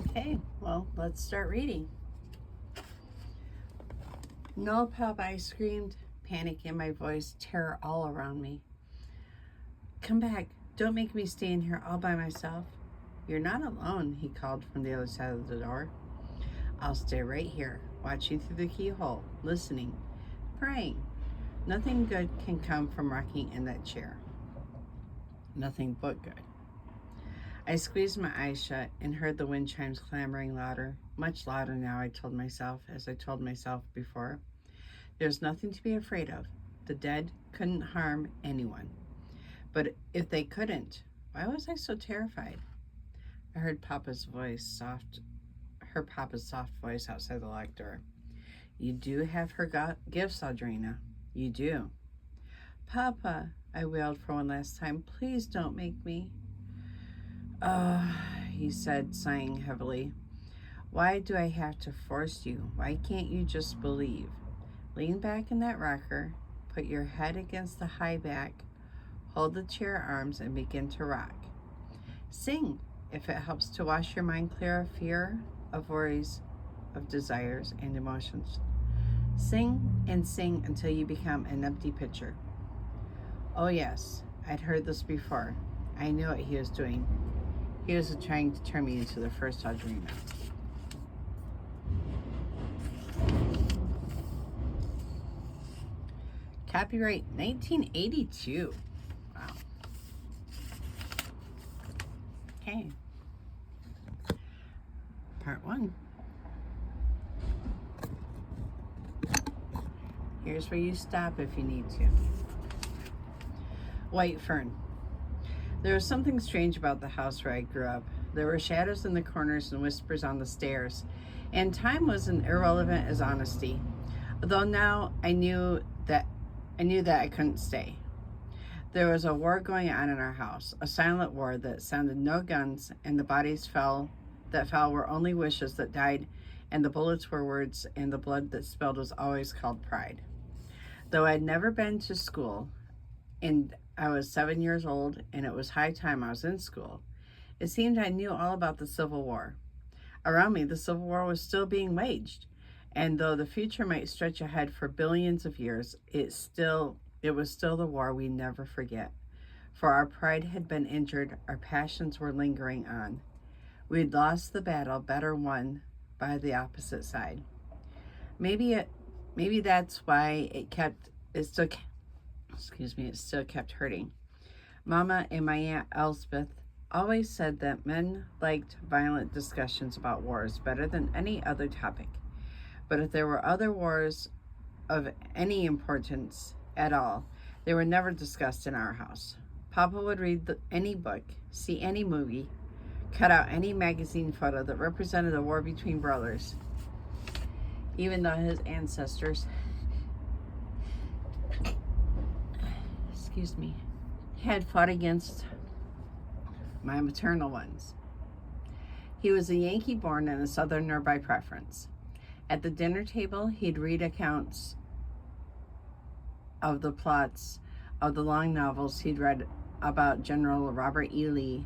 Okay, well, let's start reading. No, Pop, I screamed, panic in my voice, terror all around me. Come back. Don't make me stay in here all by myself. You're not alone, he called from the other side of the door. I'll stay right here, watching through the keyhole, listening, praying. Nothing good can come from rocking in that chair. Nothing but good. I squeezed my eyes shut and heard the wind chimes clamoring louder, much louder now, I told myself, as I told myself before. There's nothing to be afraid of. The dead couldn't harm anyone. But if they couldn't, why was I so terrified? I heard Papa's soft voice outside the locked door. You do have her gifts, Audrina. You do. Papa, I wailed for one last time, please don't make me. He said, sighing heavily. Why do I have to force you? Why can't you just believe? Lean back in that rocker, put your head against the high back, hold the chair arms, and begin to rock. Sing, if it helps to wash your mind clear of fear, of worries, of desires, and emotions. Sing and sing until you become an empty pitcher. Oh yes, I'd heard this before. I knew what he was doing. He was trying to turn me into the first Audrina. Copyright 1982. Wow. Okay. Part 1. Here's where you stop if you need to. White Fern. There was something strange about the house where I grew up. There were shadows in the corners and whispers on the stairs, and time was as irrelevant as honesty. Although now I knew that I couldn't stay. There was a war going on in our house, a silent war that sounded no guns, and the bodies that fell were only wishes that died, and the bullets were words, and the blood that spilled was always called pride. Though I'd never been to school, and I was 7 years old, and it was high time I was in school, it seemed I knew all about the Civil War. Around me, the Civil War was still being waged, and though the future might stretch ahead for billions of years, it was still the war we never forget. For our pride had been injured, our passions were lingering on. We'd lost the battle, better won by the opposite side. Maybe that's why it still kept hurting. Mama and my Aunt Elspeth always said that men liked violent discussions about wars better than any other topic. But if there were other wars of any importance at all, they were never discussed in our house. Papa would read any book, see any movie, cut out any magazine photo that represented a war between brothers, even though his ancestors had fought against my maternal ones. He was a Yankee born and a Southerner by preference. At the dinner table, he'd read accounts of the plots of the long novels he'd read about General Robert E. Lee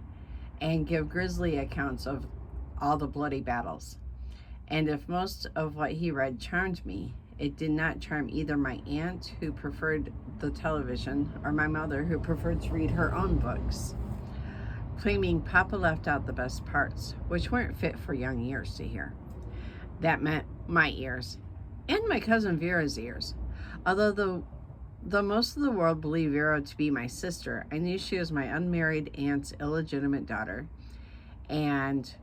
and give grisly accounts of all the bloody battles. And if most of what he read charmed me, it did not charm either my aunt, who preferred the television, or my mother, who preferred to read her own books, claiming Papa left out the best parts, which weren't fit for young ears to hear. That meant my ears, and my cousin Vera's ears. Although most of the world believed Vera to be my sister, I knew she was my unmarried aunt's illegitimate daughter, and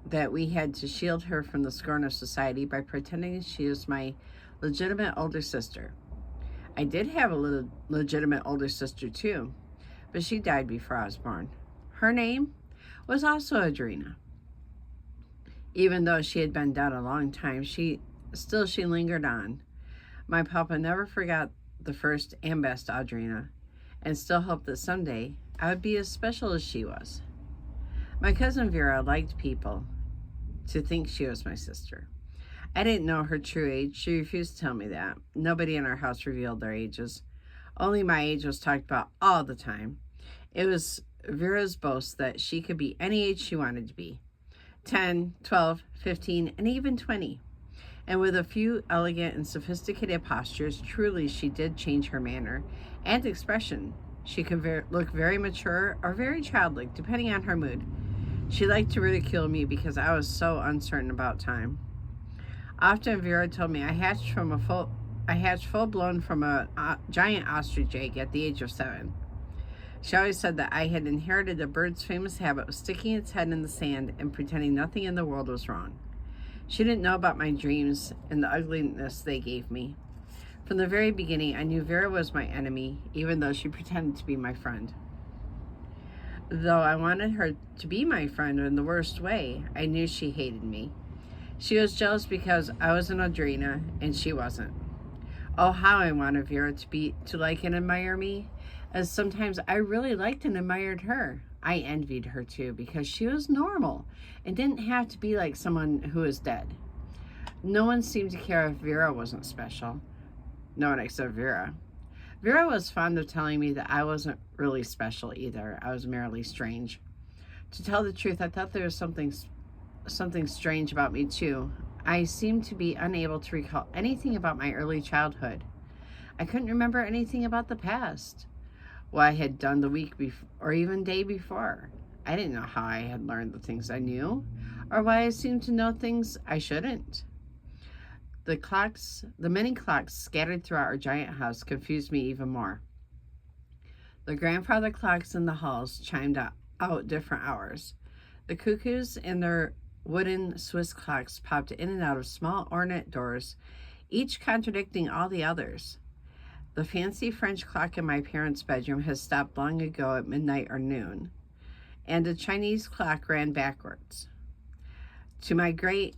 that we had to shield her from the scorn of society by pretending she was my legitimate older sister. I did have a legitimate older sister too, but she died before I was born. Her name was also Audrina. Even though she had been dead a long time, she lingered on. My papa never forgot the first and best Audrina, and still hoped that someday I would be as special as she was. My cousin Vera liked people to think she was my sister. I didn't know her true age. She refused to tell me that. Nobody in our house revealed their ages. Only my age was talked about all the time. It was Vera's boast that she could be any age she wanted to be. 10, 12, 15, and even 20. And with a few elegant and sophisticated postures, truly she did change her manner and expression. She could look very mature or very childlike, depending on her mood. She liked to ridicule me because I was so uncertain about time. Often Vera told me I hatched full blown from a giant ostrich egg at the age of 7. She always said that I had inherited a bird's famous habit of sticking its head in the sand and pretending nothing in the world was wrong. She didn't know about my dreams and the ugliness they gave me. From the very beginning, I knew Vera was my enemy, even though she pretended to be my friend. Though I wanted her to be my friend in the worst way, I knew she hated me. She was jealous because I was an Audrina and she wasn't. Oh, how I wanted Vera to like and admire me, as sometimes I really liked and admired her. I envied her too because she was normal and didn't have to be like someone who was dead. No one seemed to care if Vera wasn't special. No one except Vera. Vera was fond of telling me that I wasn't really special either. I was merely strange. To tell the truth, I thought there was something strange about me too. I seemed to be unable to recall anything about my early childhood. I couldn't remember anything about the past, what I had done the week before or even day before. I didn't know how I had learned the things I knew or why I seemed to know things I shouldn't. The many clocks scattered throughout our giant house confused me even more. The grandfather clocks in the halls chimed out different hours. The cuckoos and their wooden Swiss clocks popped in and out of small ornate doors, each contradicting all the others. The fancy French clock in my parents' bedroom has stopped long ago at midnight or noon, and a Chinese clock ran backwards. To my great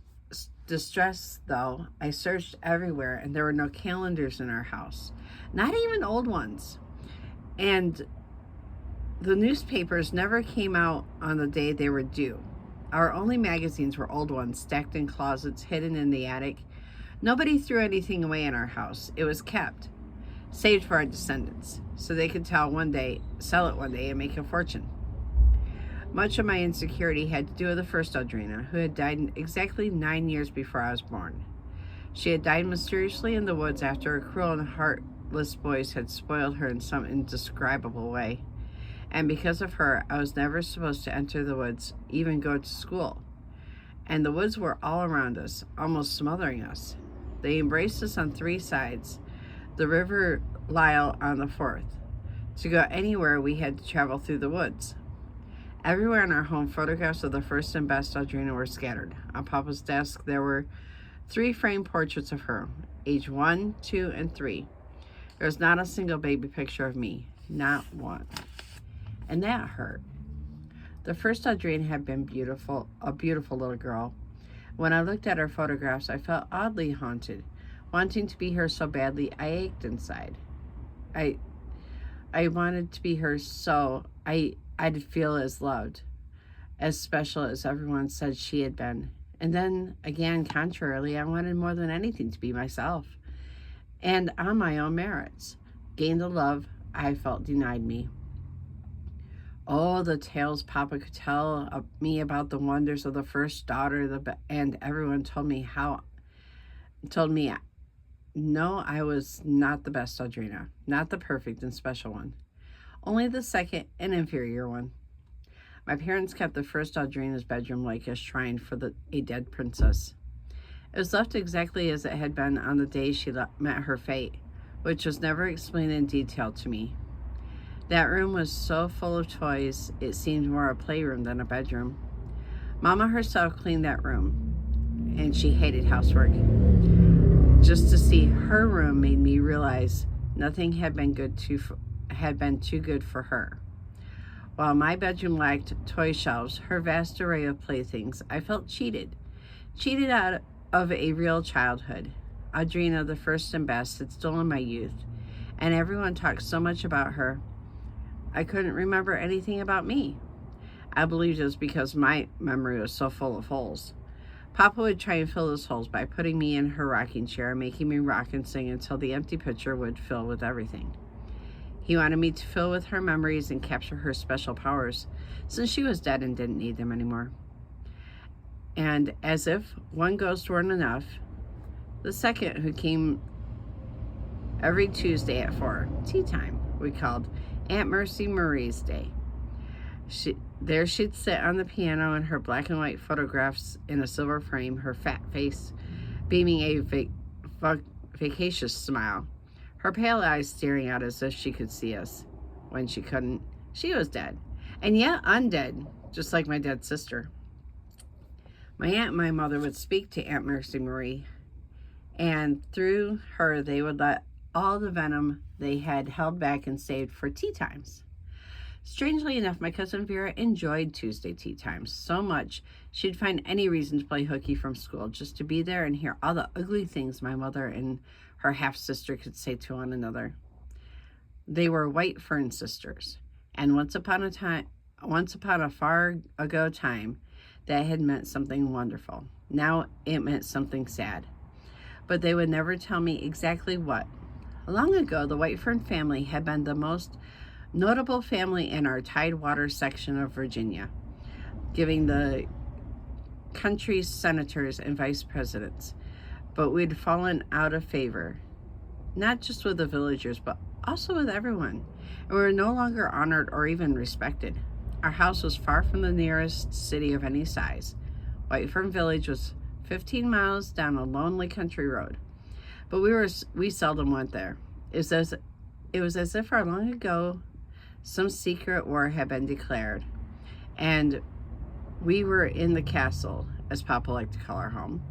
distress, though, I searched everywhere and there were no calendars in our house, not even old ones. And the newspapers never came out on the day they were due. Our only magazines were old ones stacked in closets hidden in the attic. Nobody threw anything away in our house. It was kept, saved for our descendants, so they could sell it one day and make a fortune. Much of my insecurity had to do with the first Audrina, who had died exactly 9 years before I was born. She had died mysteriously in the woods after a cruel and heartless boys had spoiled her in some indescribable way. And because of her, I was never supposed to enter the woods, even go to school. And the woods were all around us, almost smothering us. They embraced us on 3 sides, the River Lyell on the 4th. To go anywhere, we had to travel through the woods. Everywhere in our home, photographs of the first and best Audrina were scattered. On Papa's desk, there were 3 framed portraits of her, age 1, 2, and 3. There was not a single baby picture of me, not one. And that hurt. The first Audrina had been a beautiful little girl. When I looked at her photographs, I felt oddly haunted. Wanting to be her so badly, I ached inside. I wanted to be her so I'd feel as loved, as special as everyone said she had been. And then, again, contrarily, I wanted more than anything to be myself, and on my own merits, gain the love I felt denied me. Oh, the tales Papa could tell me about the wonders of the first daughter, and everyone told me no, I was not the best Audrina, not the perfect and special one. Only the second and inferior one. My parents kept the first Audrina's bedroom like a shrine for a dead princess. It was left exactly as it had been on the day she met her fate, which was never explained in detail to me. That room was so full of toys, it seemed more a playroom than a bedroom. Mama herself cleaned that room, and she hated housework. Just to see her room made me realize nothing had been too good for her. While my bedroom lacked toy shelves, her vast array of playthings, I felt cheated out of a real childhood. Audrina, the first and best, had stolen my youth, and everyone talked so much about her, I couldn't remember anything about me. I believed it was because my memory was so full of holes. Papa would try and fill those holes by putting me in her rocking chair and making me rock and sing until the empty pitcher would fill with everything. He wanted me to fill with her memories and capture her special powers, since she was dead and didn't need them anymore. And as if one ghost weren't enough, the second, who came every Tuesday at 4, tea time, we called Aunt Mercy Marie's Day. There she'd sit on the piano in her black and white photographs in a silver frame, her fat face beaming a vacacious smile, her pale eyes staring out as if she could see us. When she couldn't, she was dead, and yet undead, just like my dead sister. My aunt and my mother would speak to Aunt Mercy Marie, and through her they would let all the venom they had held back and saved for tea times. Strangely enough, my cousin Vera enjoyed Tuesday tea times so much she'd find any reason to play hooky from school just to be there and hear all the ugly things my mother and her half-sister could say to one another. They were White Fern sisters, and once upon a far ago time, that had meant something wonderful. Now it meant something sad. But they would never tell me exactly what. Long ago, the White Fern family had been the most notable family in our Tidewater section of Virginia, giving the country's senators and vice presidents. But we'd fallen out of favor, not just with the villagers, but also with everyone, and we were no longer honored or even respected. Our house was far from the nearest city of any size. White Fern Village was 15 miles down a lonely country road, but we seldom went there. It was as if long ago some secret war had been declared, and we were in the castle, as Papa liked to call our home.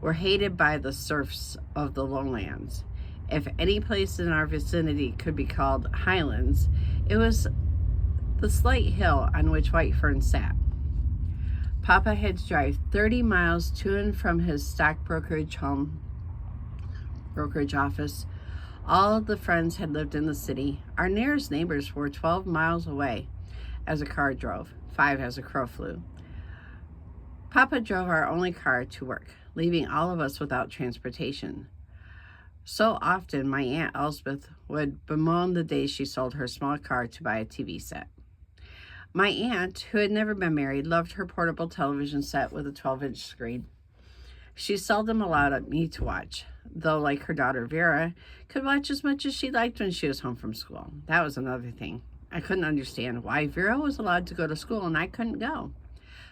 We're hated by the serfs of the lowlands. If any place in our vicinity could be called Highlands, it was the slight hill on which White Fern sat. Papa had to drive 30 miles to and from his stock brokerage office. All the friends had lived in the city. Our nearest neighbors were 12 miles away as a car drove, 5 as a crow flew. Papa drove our only car to work, leaving all of us without transportation. So often, my Aunt Elspeth would bemoan the day she sold her small car to buy a TV set. My aunt, who had never been married, loved her portable television set with a 12-inch screen. She seldom allowed me to watch, though, like her daughter Vera, could watch as much as she liked when she was home from school. That was another thing. I couldn't understand why Vera was allowed to go to school and I couldn't go.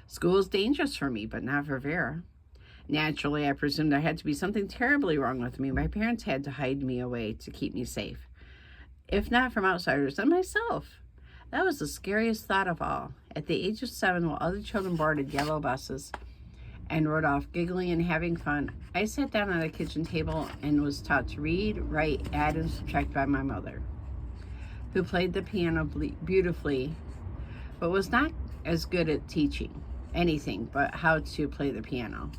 School was dangerous for me, but not for Vera. Naturally, I presumed there had to be something terribly wrong with me. My parents had to hide me away to keep me safe, if not from outsiders, then myself. That was the scariest thought of all. At the age of 7, while other children boarded yellow buses and rode off giggling and having fun, I sat down at a kitchen table and was taught to read, write, add, and subtract by my mother, who played the piano beautifully, but was not as good at teaching anything but how to play the piano.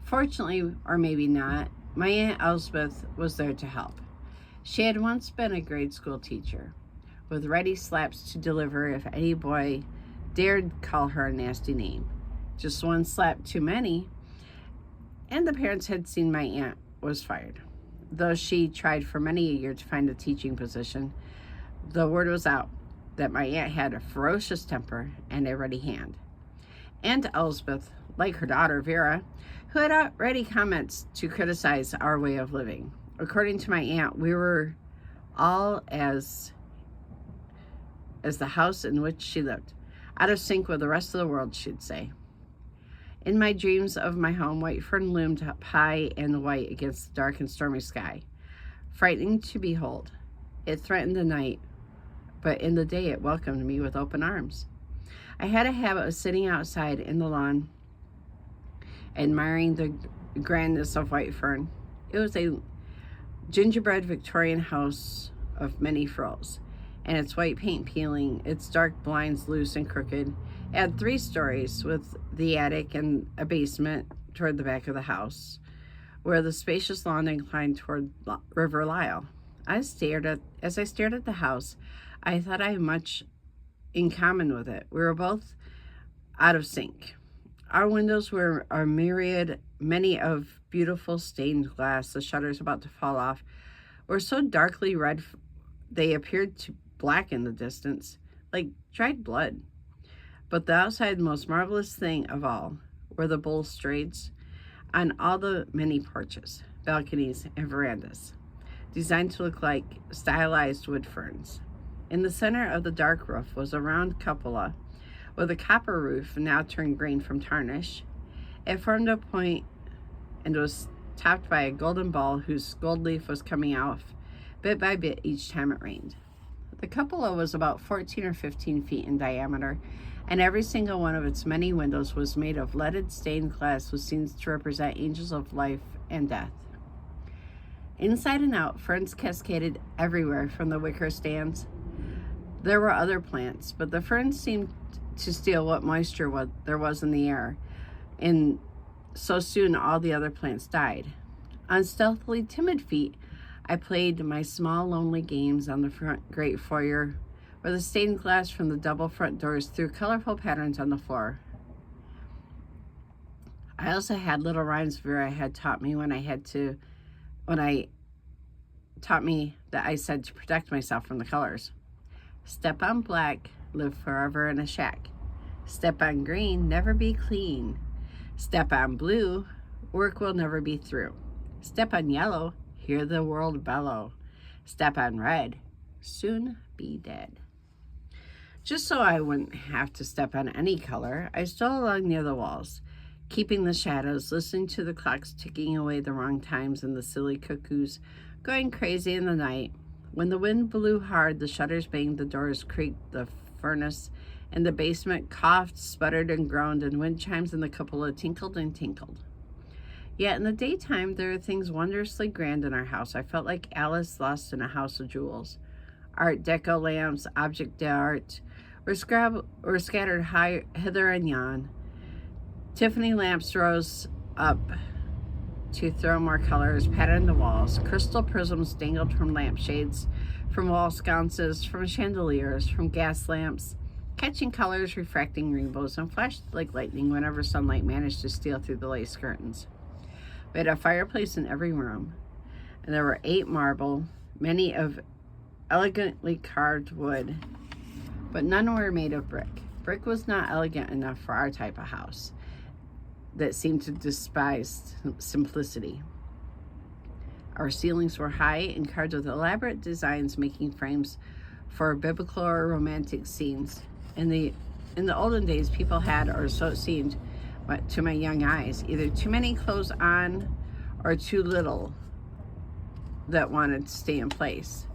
Fortunately, or maybe not, my Aunt Elspeth was there to help. She had once been a grade school teacher, with ready slaps to deliver if any boy dared call her a nasty name. Just one slap too many, and the parents had seen my aunt was fired. Though she tried for many a year to find a teaching position, the word was out that my aunt had a ferocious temper and a ready hand. Aunt Elspeth, like her daughter Vera, who had ready comments to criticize our way of living. According to my aunt, we were all as the house in which she lived, out of sync with the rest of the world, she'd say. In my dreams of my home, White Fern loomed up high and white against the dark and stormy sky, frightening to behold. It threatened the night, but in the day it welcomed me with open arms. I had a habit of sitting outside in the lawn, admiring the grandness of White Fern. It was a gingerbread Victorian house of many frills, and its white paint peeling, its dark blinds loose and crooked. It had 3 stories, with the attic and a basement toward the back of the house, where the spacious lawn inclined toward River Lisle. As I stared at the house, I thought I had much in common with it. We were both out of sync. Our windows were a myriad, many of beautiful stained glass. The shutters about to fall off were so darkly red they appeared to black in the distance, like dried blood. But the outside most marvelous thing of all were the balustrades on all the mini porches, balconies, and verandas, designed to look like stylized wood ferns. In the center of the dark roof was a round cupola with a copper roof now turned green from tarnish. It formed a point and was topped by a golden ball whose gold leaf was coming off bit by bit each time it rained. The cupola was about 14 or 15 feet in diameter, and every single one of its many windows was made of leaded stained glass with scenes to represent angels of life and death. Inside and out, ferns cascaded everywhere from the wicker stands. There were other plants, but the ferns seemed to steal what moisture there was in the air, and so soon all the other plants died. On stealthily timid feet, I played my small lonely games on the front great foyer, where the stained glass from the double front doors threw colorful patterns on the floor. I also had little rhymes Vera had taught me taught me that I said to protect myself from the colors. Step on black, live forever in a shack. Step on green, never be clean. Step on blue, work will never be through. Step on yellow, hear the world bellow. Step on red, soon be dead. Just so I wouldn't have to step on any color, I stole along near the walls, keeping the shadows, listening to the clocks ticking away the wrong times and the silly cuckoos going crazy in the night. When the wind blew hard, the shutters banged, the doors creaked, the furnace in the basement coughed, sputtered, and groaned, and wind chimes in the cupola tinkled and tinkled. Yet in the daytime, there were things wondrously grand in our house. I felt like Alice lost in a house of jewels. Art Deco lamps, object d'art, were scattered hither and yon. Tiffany lamps rose up to throw more colors, patterned the walls. Crystal prisms dangled from lampshades, from wall sconces, from chandeliers, from gas lamps, catching colors, refracting rainbows, and flashed like lightning whenever sunlight managed to steal through the lace curtains. We had a fireplace in every room, and there were 8 marble, many of elegantly carved wood, but none were made of brick. Brick was not elegant enough for our type of house that seemed to despise simplicity. Our ceilings were high and carved with elaborate designs, making frames for biblical or romantic scenes. In the olden days, people had, or so it seemed to my young eyes, either too many clothes on or too little that wanted to stay in place.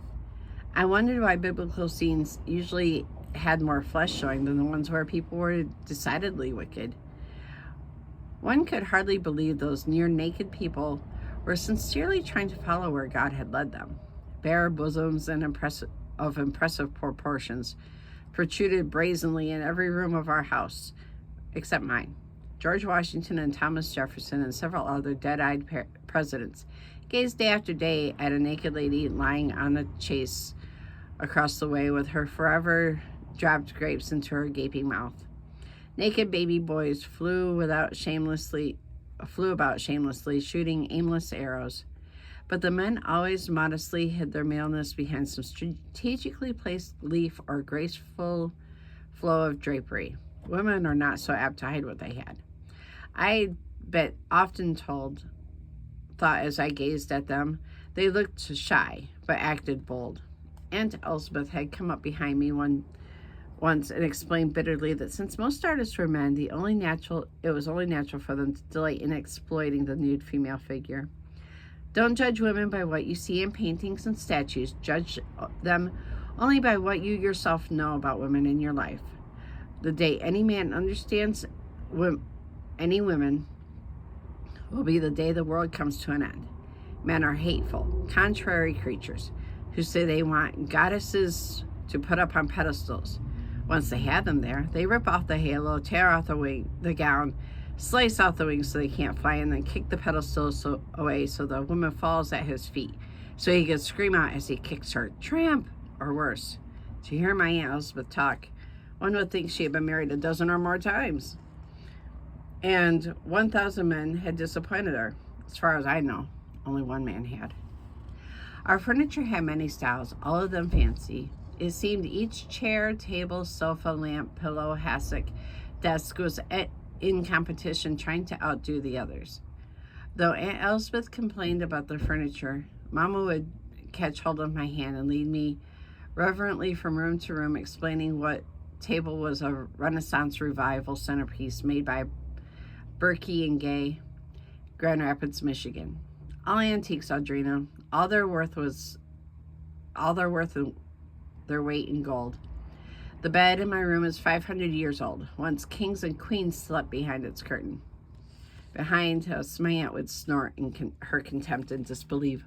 I wondered why biblical scenes usually had more flesh showing than the ones where people were decidedly wicked. One could hardly believe those near-naked people were sincerely trying to follow where God had led them. Bare bosoms and impressive proportions protruded brazenly in every room of our house, except mine. George Washington and Thomas Jefferson and several other dead-eyed presidents gazed day after day at a naked lady lying on a chaise across the way with her forever dropped grapes into her gaping mouth. Naked baby boys flew about shamelessly, shooting aimless arrows. But the men always modestly hid their maleness behind some strategically placed leaf or graceful flow of drapery. Women are not so apt to hide what they had. I bet often thought as I gazed at them, they looked shy, but acted bold. Aunt Elspeth had come up behind me once and explained bitterly that since most artists were men, it was only natural for them to delight in exploiting the nude female figure. Don't judge women by what you see in paintings and statues. Judge them only by what you yourself know about women in your life. The day any man understands any women will be the day the world comes to an end. Men are hateful, contrary creatures who say they want goddesses to put up on pedestals. Once they have them there, they rip off the halo, tear off the gown, slice off the wings so they can't fly, and then kick the pedestals away so the woman falls at his feet, so he can scream out as he kicks her, "Tramp!" or worse. To hear my Aunt Elspeth talk, one would think she had been married a dozen or more times. And 1,000 men had disappointed her. As far as I know, only one man had. Our furniture had many styles, all of them fancy. It seemed each chair, table, sofa, lamp, pillow, hassock, desk was in competition trying to outdo the others. Though Aunt Elspeth complained about the furniture, Mama would catch hold of my hand and lead me reverently from room to room, explaining what table was a Renaissance revival centerpiece made by Berkey and Gay, Grand Rapids, Michigan. All antiques, Audrina. All their worth their weight in gold. The bed in my room is 500 years old. Once kings and queens slept behind its curtain. Behind us, my aunt would snort in her contempt and disbelief.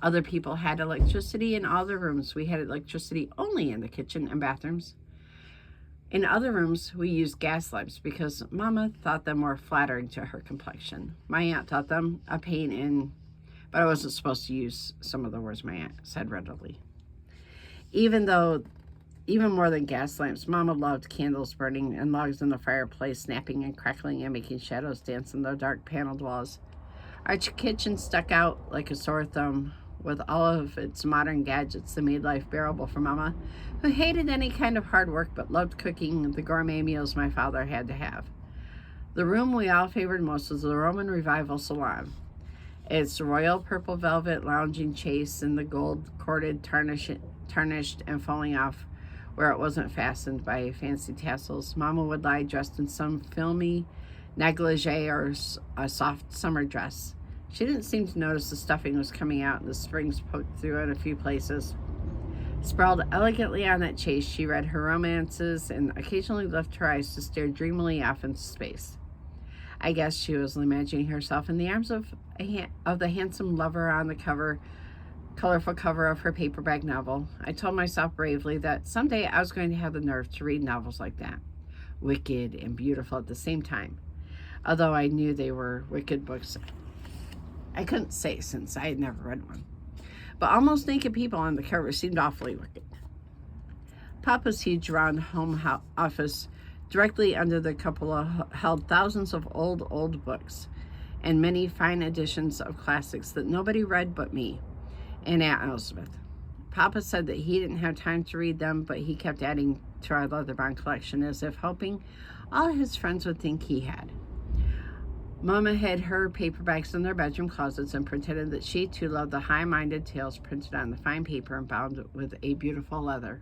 Other people had electricity in all their rooms. We had electricity only in the kitchen and bathrooms. In other rooms, we used gas lamps because Mama thought them more flattering to her complexion. My aunt thought them a pain in, but I wasn't supposed to use some of the words my aunt said readily. Even more than gas lamps, Mama loved candles burning and logs in the fireplace snapping and crackling and making shadows dance on the dark paneled walls. Our kitchen stuck out like a sore thumb with all of its modern gadgets that made life bearable for Mama, who hated any kind of hard work but loved cooking the gourmet meals my father had to have. The room we all favored most was the Roman Revival Salon. Its royal purple velvet lounging chase and the gold corded tarnished and falling off where it wasn't fastened by fancy tassels. Mama would lie dressed in some filmy negligee or a soft summer dress. She didn't seem to notice the stuffing was coming out and the springs poked through in a few places. Sprawled elegantly on that chase, she read her romances and occasionally lifted her eyes to stare dreamily off into space. I guess she was imagining herself in the arms of the handsome lover on the colorful cover of her paperback novel. I told myself bravely that someday I was going to have the nerve to read novels like that, wicked and beautiful at the same time. Although I knew they were wicked books, I couldn't say since I had never read one. But almost naked people on the cover seemed awfully wicked. Papa's huge round home office directly under the cupola held thousands of old books and many fine editions of classics that nobody read but me and Aunt Elspeth. Papa said that he didn't have time to read them, but he kept adding to our leather-bound collection as if hoping all his friends would think he had. Mama hid her paperbacks in their bedroom closets and pretended that she too loved the high-minded tales printed on the fine paper and bound with a beautiful leather.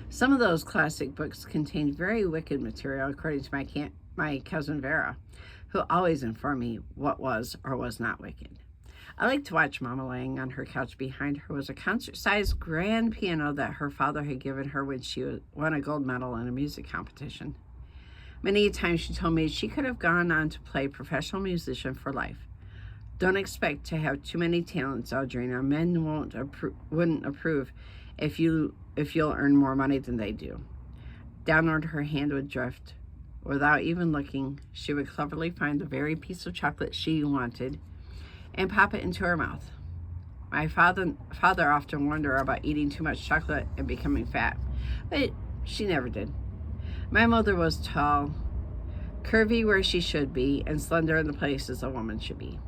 Some of those classic books contained very wicked material, according to my cousin Vera, who always informed me what was or was not wicked. I liked to watch Mama. Laying on her couch behind her was a concert-sized grand piano that her father had given her when she won a gold medal in a music competition. Many times she told me she could have gone on to play professional musician for life. Don't expect to have too many talents, Audrina. Men wouldn't approve if you'll earn more money than they do. Downward her hand would drift. Without even looking, she would cleverly find the very piece of chocolate she wanted and pop it into her mouth. My father often warned her about eating too much chocolate and becoming fat, but she never did. My mother was tall, curvy where she should be, and slender in the places a woman should be.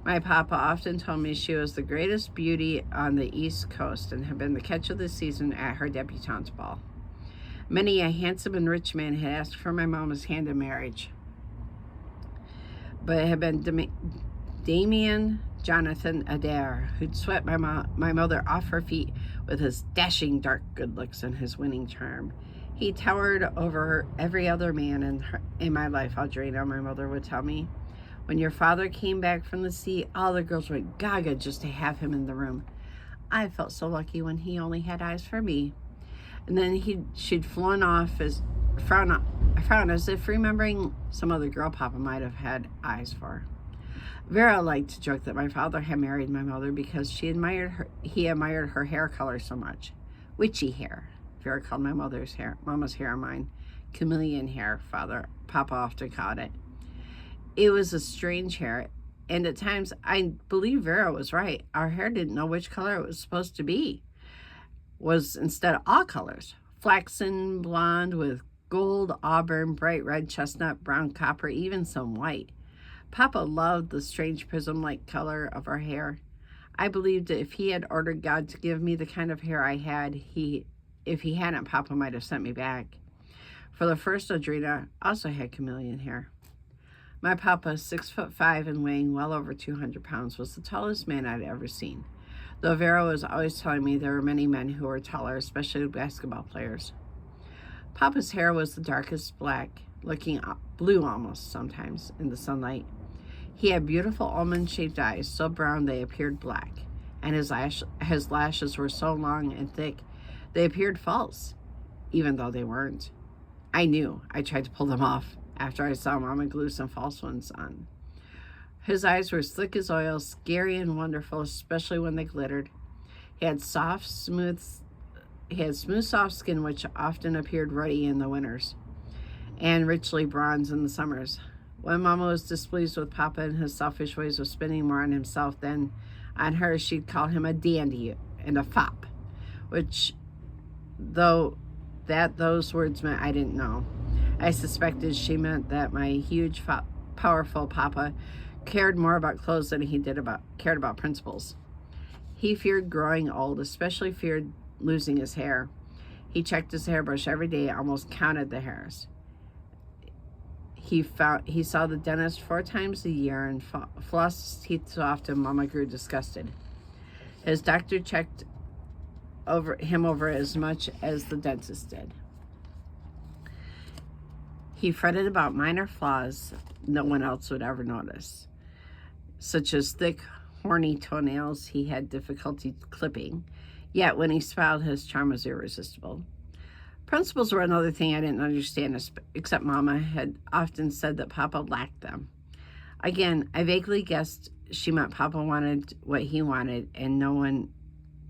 My papa often told me she was the greatest beauty on the East Coast and had been the catch of the season at her debutante's ball. Many a handsome and rich man had asked for my mama's hand in marriage, but it had been Damien Jonathan Adair who'd swept my mother off her feet with his dashing dark good looks and his winning charm. He towered over every other man in my life, Audrina, my mother would tell me. When your father came back from the sea, all the girls went gaga just to have him in the room. I felt so lucky when he only had eyes for me. And then she'd frown as if remembering some other girl Papa might have had eyes for. Vera liked to joke that my father had married my mother because he admired her hair color so much. Witchy hair, Vera called mama's hair and mine. Chameleon hair, Papa often called it. It was a strange hair, and at times I believe Vera was right. Our hair didn't know which color it was supposed to be. Was instead all colors. Flaxen, blonde with gold, auburn, bright red, chestnut, brown, copper, even some white. Papa loved the strange prism-like color of our hair. I believed that if he had ordered God to give me the kind of hair I had, if he hadn't, Papa might have sent me back. For the first, Audrina also had chameleon hair. My papa, 6'5" and weighing well over 200 pounds, was the tallest man I'd ever seen. Though Vera was always telling me there were many men who were taller, especially basketball players. Papa's hair was the darkest black, looking blue almost sometimes in the sunlight. He had beautiful almond-shaped eyes, so brown they appeared black, and his lashes were so long and thick they appeared false, even though they weren't. I knew. I tried to pull them off after I saw Mama glue some false ones on. His eyes were slick as oil, scary and wonderful, especially when they glittered. He had smooth, soft skin, which often appeared ruddy in the winters, and richly bronze in the summers. When Mama was displeased with Papa and his selfish ways of spending more on himself than on her, she'd call him a dandy and a fop, which, though those words meant, I didn't know. I suspected she meant that my huge, powerful Papa cared more about clothes than he cared about principles. He feared growing old, especially feared losing his hair. He checked his hairbrush every day, almost counted the hairs. He saw the dentist 4 times a year and flossed his teeth so often Mama grew disgusted. His doctor checked him over as much as the dentist did. He fretted about minor flaws no one else would ever notice, such as thick, horny toenails he had difficulty clipping, yet when he smiled, his charm was irresistible. Principles were another thing I didn't understand, except Mama had often said that Papa lacked them. Again, I vaguely guessed she meant Papa wanted what he wanted, and no one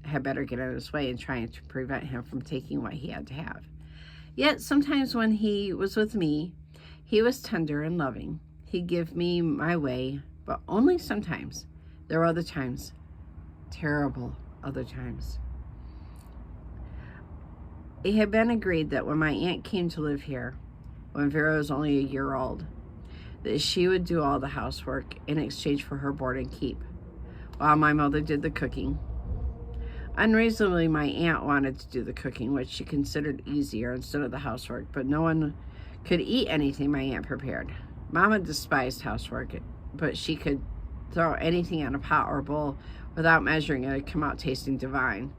had better get out of his way in trying to prevent him from taking what he had to have. Yet sometimes when he was with me, he was tender and loving. He'd give me my way, but only sometimes. There were other times, terrible other times. It had been agreed that when my aunt came to live here, when Vera was only a year old, that she would do all the housework in exchange for her board and keep, while my mother did the cooking. Unreasonably, my aunt wanted to do the cooking, which she considered easier instead of the housework, but no one could eat anything my aunt prepared. Mama despised housework, but she could throw anything in a pot or bowl without measuring it and come out tasting divine.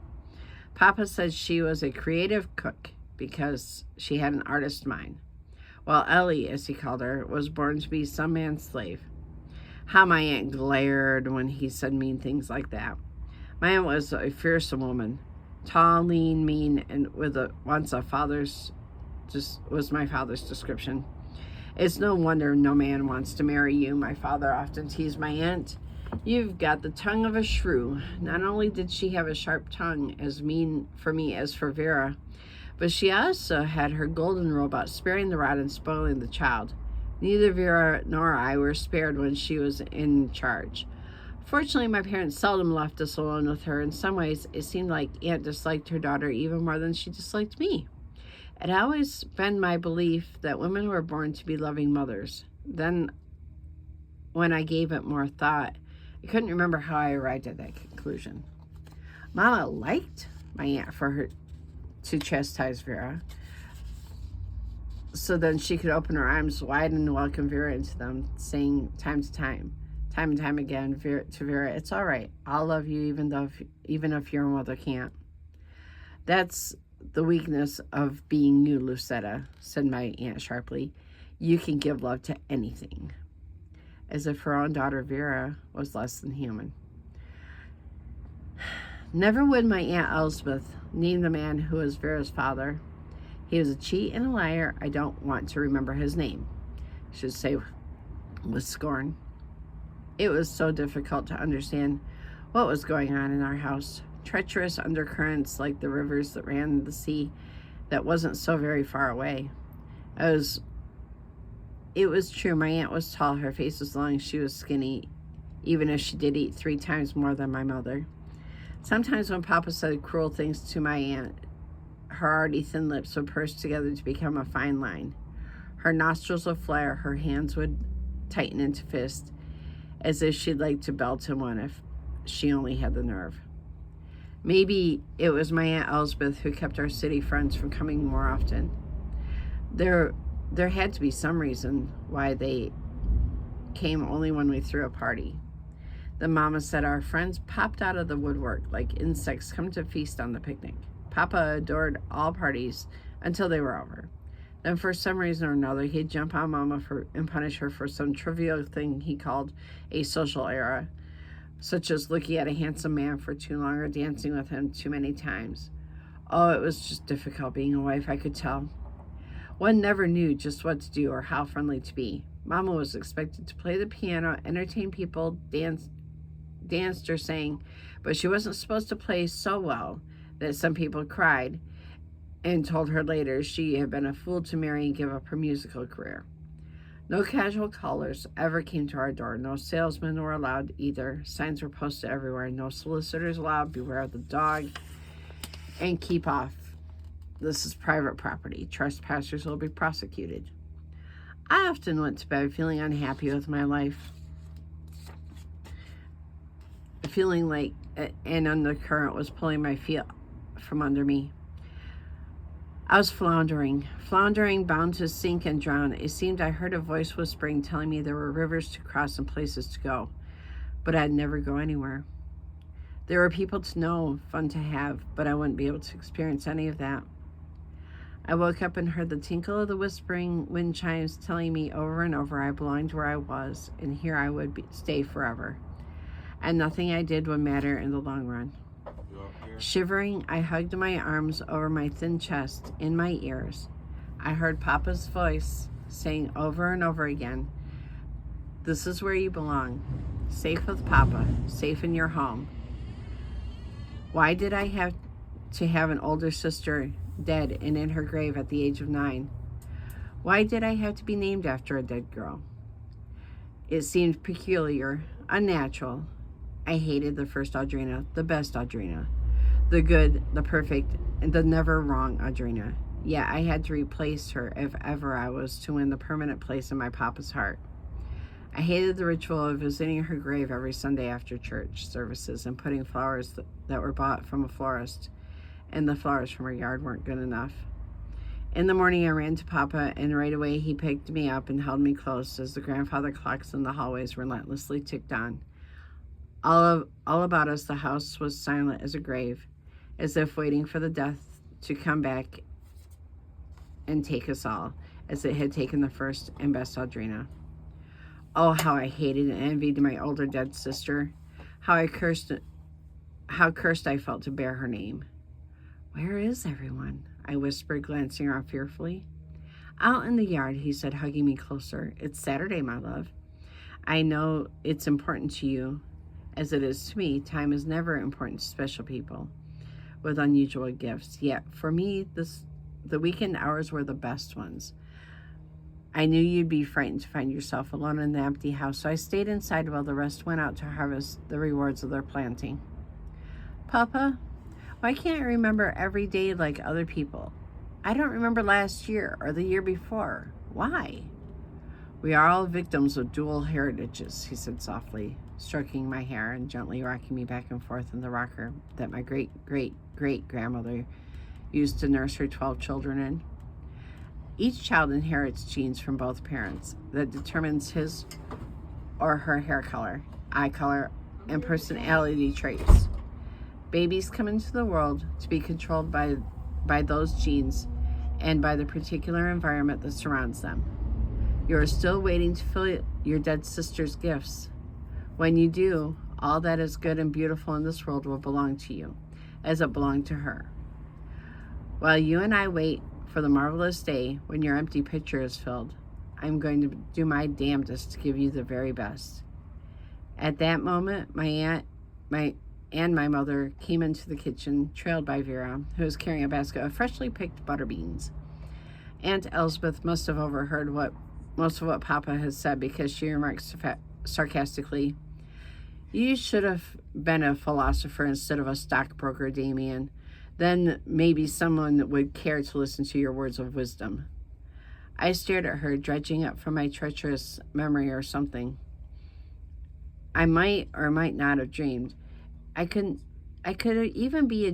Papa said she was a creative cook because she had an artist mind, while Ellie, as he called her, was born to be some man's slave. How my aunt glared when he said mean things like that. My aunt was a fearsome woman, tall, lean, mean, and with was my father's description. It's no wonder no man wants to marry you, my father often teased my aunt. You've got the tongue of a shrew. Not only did she have a sharp tongue, as mean for me as for Vera, but she also had her golden rule about sparing the rod and spoiling the child. Neither Vera nor I were spared when she was in charge. Fortunately, my parents seldom left us alone with her. In some ways, it seemed like Aunt disliked her daughter even more than she disliked me. It had always been my belief that women were born to be loving mothers. Then, when I gave it more thought, I couldn't remember how I arrived at that conclusion. Mama liked my aunt for her to chastise Vera, so then she could open her arms wide and welcome Vera into them, saying time and time again to Vera, "It's all right. I'll love you even if your mother can't." "That's the weakness of being you, Lucetta," said my aunt sharply. "You can give love to anything." As if her own daughter Vera was less than human. Never would my Aunt Elspeth name the man who was Vera's father. He was a cheat and a liar. I don't want to remember his name, I should say with scorn. It was so difficult to understand what was going on in our house. Treacherous undercurrents like the rivers that ran the sea that wasn't so very far away. It was true, my aunt was tall, her face was long, she was skinny, even if she did eat 3 times more than my mother. Sometimes when Papa said cruel things to my aunt, her already thin lips would purse together to become a fine line. Her nostrils would flare, her hands would tighten into fists, as if she'd like to belt him one if she only had the nerve. Maybe it was my Aunt Elspeth who kept our city friends from coming more often. There had to be some reason why they came only when we threw a party. The mama said our friends popped out of the woodwork like insects come to feast on the picnic. Papa adored all parties until they were over. Then for some reason or another, he'd jump on Mama and punish her for some trivial thing he called a social error, such as looking at a handsome man for too long or dancing with him too many times. Oh, it was just difficult being a wife, I could tell. One never knew just what to do or how friendly to be. Mama was expected to play the piano, entertain people, danced or sang, but she wasn't supposed to play so well that some people cried and told her later she had been a fool to marry and give up her musical career. No casual callers ever came to our door. No salesmen were allowed either. Signs were posted everywhere. No solicitors allowed. Beware of the dog and keep off. This is private property. Trespassers will be prosecuted. I often went to bed feeling unhappy with my life, feeling like an undercurrent was pulling my feet from under me. I was floundering, bound to sink and drown. It seemed I heard a voice whispering, telling me there were rivers to cross and places to go, but I'd never go anywhere. There were people to know, fun to have, but I wouldn't be able to experience any of that. I woke up and heard the tinkle of the whispering wind chimes telling me over and over I belonged where I was, and here I would stay forever. And nothing I did would matter in the long run. Shivering, I hugged my arms over my thin chest in my ears. I heard Papa's voice saying over and over again, "This is where you belong. Safe with Papa, safe in your home." Why did I have to have an older sister dead and in her grave at the age of 9? Why did I have to be named after a dead girl? It seemed peculiar, unnatural. I hated the first Audrina, the best Audrina, the good, the perfect, and the never wrong Audrina. Yet I had to replace her if ever I was to win the permanent place in my Papa's heart. I hated the ritual of visiting her grave every Sunday after church services and putting flowers that were bought from a florist, and the flowers from her yard weren't good enough. In the morning, I ran to Papa, and right away he picked me up and held me close as the grandfather clocks in the hallways relentlessly ticked on. All about us, the house was silent as a grave, as if waiting for the death to come back and take us all, as it had taken the first and best Audrina. Oh, how I hated and envied my older dead sister. How cursed I felt to bear her name. "Where is everyone?" I whispered, glancing around fearfully. "Out in the yard," he said, hugging me closer. "It's Saturday, my love. I know it's important to you, as it is to me. Time is never important to special people with unusual gifts. Yet, for me, the weekend hours were the best ones. I knew you'd be frightened to find yourself alone in the empty house, so I stayed inside while the rest went out to harvest the rewards of their planting." "Papa, why can't I remember every day like other people? I don't remember last year or the year before. Why?" "We are all victims of dual heritages," he said softly, stroking my hair and gently rocking me back and forth in the rocker that my great-great-great-grandmother used to nurse her 12 children in. Each child inherits genes from both parents that determines his or her hair color, eye color, and personality traits. Babies come into the world to be controlled by those genes and by the particular environment that surrounds them. You are still waiting to fill your dead sister's gifts. When you do, all that is good and beautiful in this world will belong to you, as it belonged to her. While you and I wait for the marvelous day when your empty pitcher is filled, I'm going to do my damnedest to give you the very best." At that moment, my aunt and my mother came into the kitchen, trailed by Vera, who was carrying a basket of freshly picked butter beans. Aunt Elspeth must have overheard most of what Papa has said, because she remarked sarcastically, "You should have been a philosopher instead of a stockbroker, Damien. Then maybe someone would care to listen to your words of wisdom." I stared at her, dredging up from my treacherous memory or something. I might or might not have dreamed. I could even be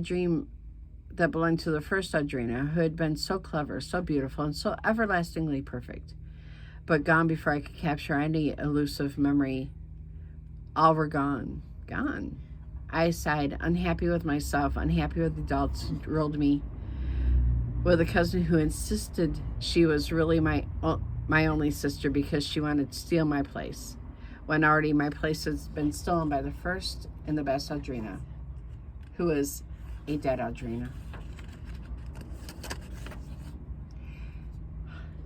that belonged to the first Audrina, who had been so clever, so beautiful, and so everlastingly perfect, but gone before I could capture any elusive memory. All were gone. Gone. I sighed, unhappy with myself, unhappy with the adults who drilled me, with a cousin who insisted she was really my only sister because she wanted to steal my place, when already my place has been stolen by the first and the best Audrina, who is a dead Audrina.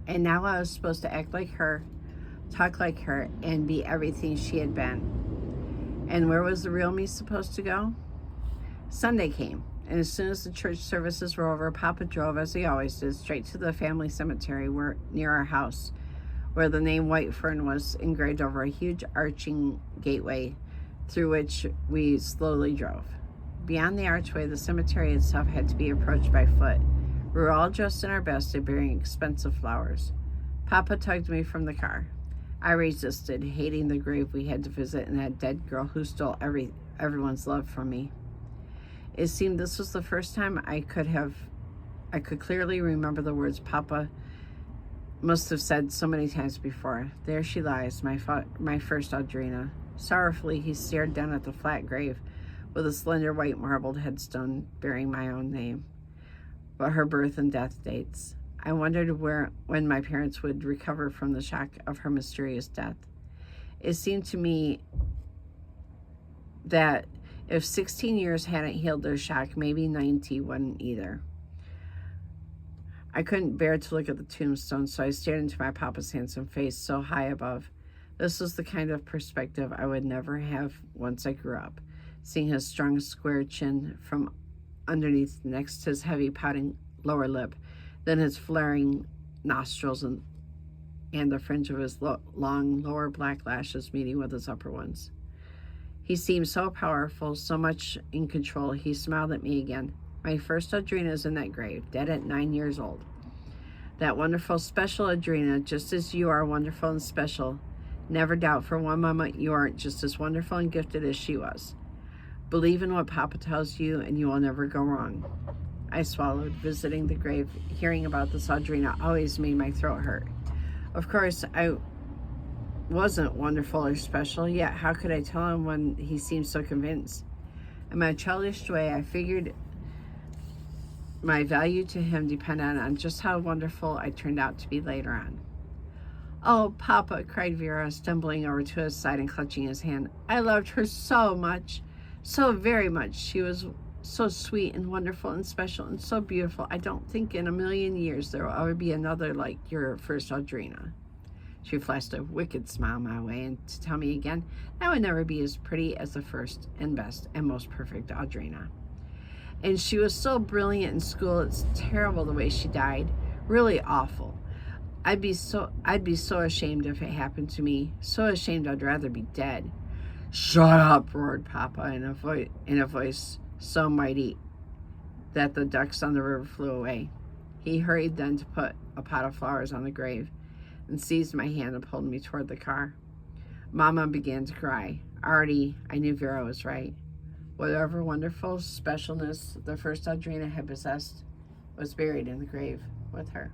And now I was supposed to act like her, talk like her, and be everything she had been. And where was the real me supposed to go? Sunday came, and as soon as the church services were over, Papa drove, as he always did, straight to the family cemetery near our house, where the name White Fern was engraved over a huge arching gateway through which we slowly drove. Beyond the archway, the cemetery itself had to be approached by foot. We were all dressed in our best and bearing expensive flowers. Papa tugged me from the car. I resisted, hating the grave we had to visit and that dead girl who stole everyone's love from me. It seemed this was the first time I could clearly remember the words Papa must have said so many times before. There she lies, my first Audrina. Sorrowfully, he stared down at the flat grave with a slender white marbled headstone bearing my own name, but her birth and death dates. I wondered when my parents would recover from the shock of her mysterious death. It seemed to me that if 16 years hadn't healed their shock, maybe 90 wouldn't either. I couldn't bear to look at the tombstone, so I stared into my papa's handsome face so high above. This was the kind of perspective I would never have once I grew up, seeing his strong, square chin from underneath next to his heavy, pouting lower lip, then his flaring nostrils and the fringe of his long lower black lashes meeting with his upper ones. He seemed so powerful, so much in control. He smiled at me again. My first Audrina is in that grave, dead at 9 years old. That wonderful, special Audrina, just as you are wonderful and special. Never doubt for one moment you aren't just as wonderful and gifted as she was. Believe in what Papa tells you and you will never go wrong. I swallowed. Visiting the grave, hearing about this Audrina always made my throat hurt. Of course, I wasn't wonderful or special, yet how could I tell him when he seemed so convinced? In my childish way, I figured my value to him depended on just how wonderful I turned out to be later on. Oh, Papa, cried Vera, stumbling over to his side and clutching his hand. I loved her so much, so very much. She was so sweet and wonderful and special and so beautiful. I don't think in a million years there will ever be another like your first Audrina. She flashed a wicked smile my way, and to tell me again, that would never be as pretty as the first and best and most perfect Audrina. And she was so brilliant in school. It's terrible the way she died. Really awful. I'd be so ashamed if it happened to me. So ashamed I'd rather be dead. Shut up, roared Papa in a voice so mighty that the ducks on the river flew away. He hurried then to put a pot of flowers on the grave and seized my hand and pulled me toward the car. Mama began to cry. Already, I knew Vera was right. Whatever wonderful specialness the first Audrina had possessed was buried in the grave with her.